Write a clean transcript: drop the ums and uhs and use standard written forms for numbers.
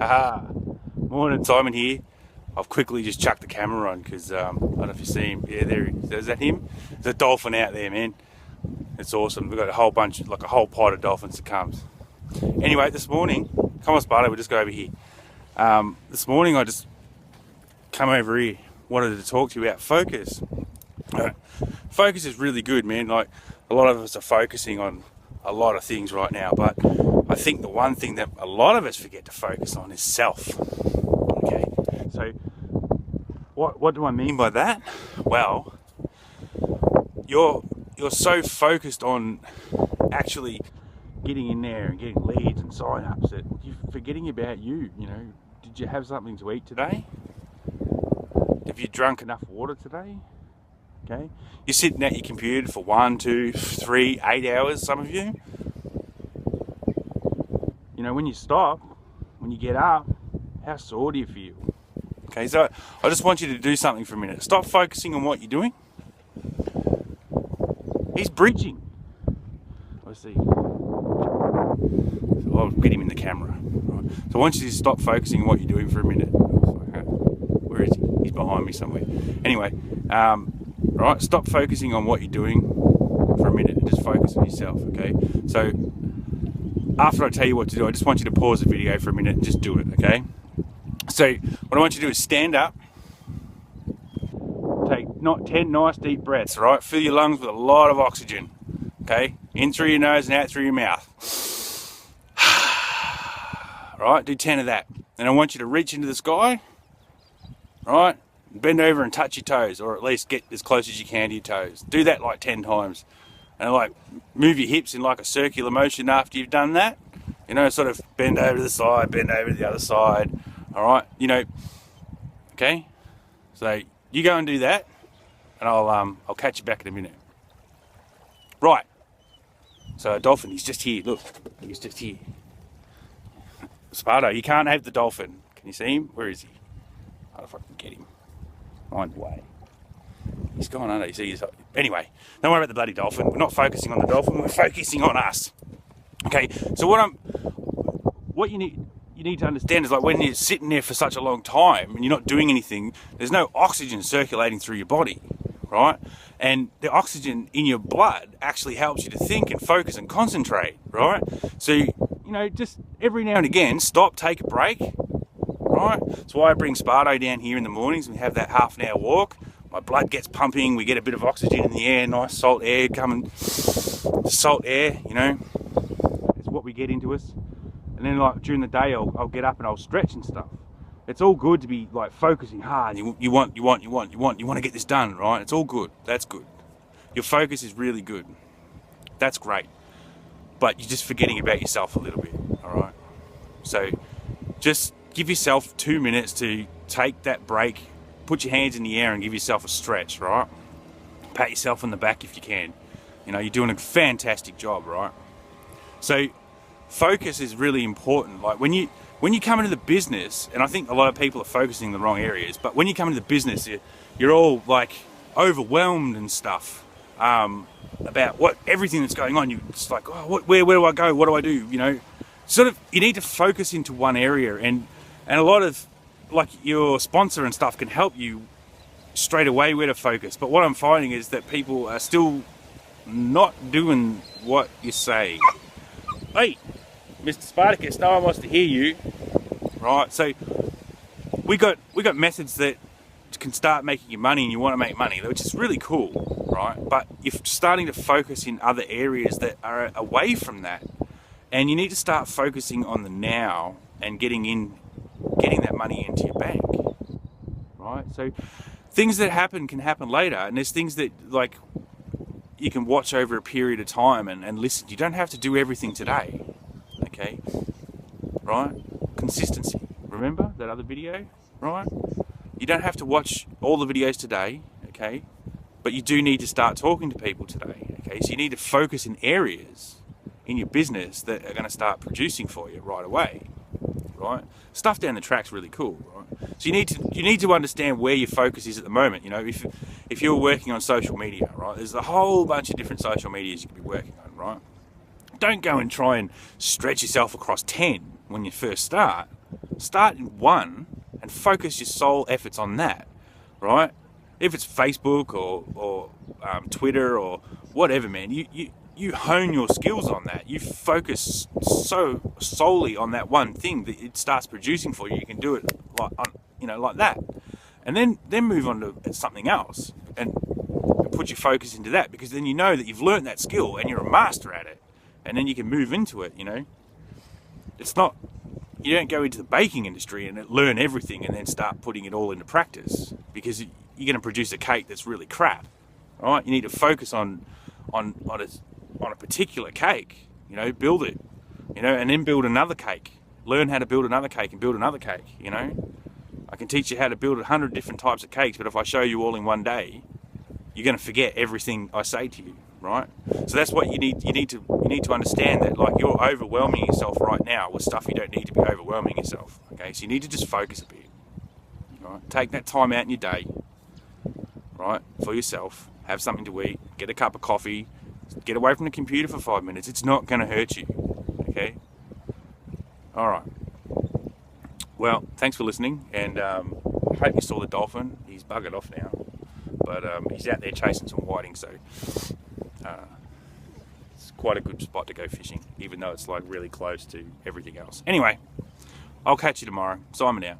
Haha. Morning, Simon here. I've quickly just chucked the camera on because I don't know if you see him. Yeah, there he is. Is that him? There's a dolphin out there, man. It's awesome. We've got a whole bunch, like a whole pod of dolphins that comes. Anyway, this morning, come on, Sparta, we'll just go over here. This morning I just come over here, wanted to talk to you about focus. Focus is really good, man. Like, a lot of us are focusing on a lot of things right now, but I think the one thing that a lot of us forget to focus on is self. Okay, so what do I mean by that? Well, you're so focused on actually getting in there and getting leads and sign-ups that you're forgetting about you. You know, did you have something to eat today? Have you drunk enough water today? Okay, you're sitting at your computer for 1, 2, 3, 8 hours, some of you. You know, when you stop, when you get up, how sore do you feel? Okay, so I just want you to do something for a minute. Stop focusing on what you're doing. He's bridging. Let's see. So I'll get him in the camera. Right. So I want you to stop focusing on what you're doing for a minute. Where is he? He's behind me somewhere. Anyway, right, stop focusing on what you're doing for a minute and just focus on yourself, okay? So after I tell you what to do, I just want you to pause the video for a minute and just do it, okay? So what I want you to do is stand up, take 10 nice deep breaths, all right? Fill your lungs with a lot of oxygen, okay? In through your nose and out through your mouth. All right, do 10 of that. And I want you to reach into the sky, right? Bend over and touch your toes, or at least get as close as you can to your toes. Do that like 10 times. And like move your hips in like a circular motion after you've done that. You know, sort of bend over to the side, bend over to the other side. All right, you know, okay? So you go and do that, and I'll catch you back in a minute. Right. So a dolphin, he's just here. Look, he's just here. Sparto, you can't have the dolphin. Can you see him? Where is he? I don't know if I can get him. Mind the way. He's gone under. You see, anyway, don't worry about the bloody dolphin. We're not focusing on the dolphin. We're focusing on us. Okay. So what you need to understand is, like, when you're sitting there for such a long time and you're not doing anything, there's no oxygen circulating through your body, right? And the oxygen in your blood actually helps you to think and focus and concentrate, right? So, you know, just every now and again, stop, take a break. Right? That's why I bring Sparto down here in the mornings and we have that half-an-hour walk. My blood gets pumping, we get a bit of oxygen in the air, nice salt air coming. Salt air, you know, is what we get into us. And then, like, during the day, I'll get up and I'll stretch and stuff. It's all good to be like focusing hard. You want to get this done, right? It's all good. That's good. Your focus is really good. That's great. But you're just forgetting about yourself a little bit, all right? So just give yourself 2 minutes to take that break, put your hands in the air and give yourself a stretch, right? Pat yourself on the back if you can. You know, you're doing a fantastic job, right? So focus is really important. Like when you come into the business, and I think a lot of people are focusing in the wrong areas, but when you come into the business, you're all like overwhelmed and stuff about everything that's going on. You're just like, oh, where do I go? What do I do? You know, sort of, you need to focus into one area, and a lot of, like, your sponsor and stuff can help you straight away where to focus. But what I'm finding is that people are still not doing what you say. Hey, Mr. Spartacus, no one wants to hear you. Right, so we got methods that can start making you money, and you want to make money, which is really cool, right? But you're starting to focus in other areas that are away from that. And you need to start focusing on the now and getting that money into your bank, right? So things that happen can happen later, and there's things that, like, you can watch over a period of time and listen. You don't have to do everything today, okay? Right? Consistency. Remember that other video, right? You don't have to watch all the videos today, okay? But you do need to start talking to people today, okay? So you need to focus in areas in your business that are going to start producing for you right away, right? Stuff down the track's really cool, right? So you need to understand where your focus is at the moment. You know, if you're working on social media, right? There's a whole bunch of different social medias you could be working on, right? Don't go and try and stretch yourself across 10. when you first start in one and focus your sole efforts on that, right? If it's Facebook or Twitter or whatever, man, you hone your skills on that. You focus so solely on that one thing that it starts producing for you. You can do it like that, and then move on to something else and put your focus into that, because then you know that you've learned that skill and you're a master at it, and then you can move into it. It's not, you don't go into the baking industry and learn everything and then start putting it all into practice, because you're going to produce a cake that's really crap. All right, you need to focus on a particular cake, build it, and then build another cake. Learn how to build another cake and build another cake. I can teach you how to build 100 different types of cakes, but if I show you all in one day, you're going to forget everything I say to you, right? So that's what you need. You need to understand that, like, you're overwhelming yourself right now with stuff you don't need to be overwhelming yourself. Okay, so you need to just focus a bit. Right? Take that time out in your day, right, for yourself. Have something to eat. Get a cup of coffee. Get away from the computer for 5 minutes. It's not going to hurt you. Okay. All right. Well, thanks for listening, and I hope you saw the dolphin. He's buggered off now, but he's out there chasing some whiting, so it's quite a good spot to go fishing, even though it's like really close to everything else. Anyway, I'll catch you tomorrow. Simon out.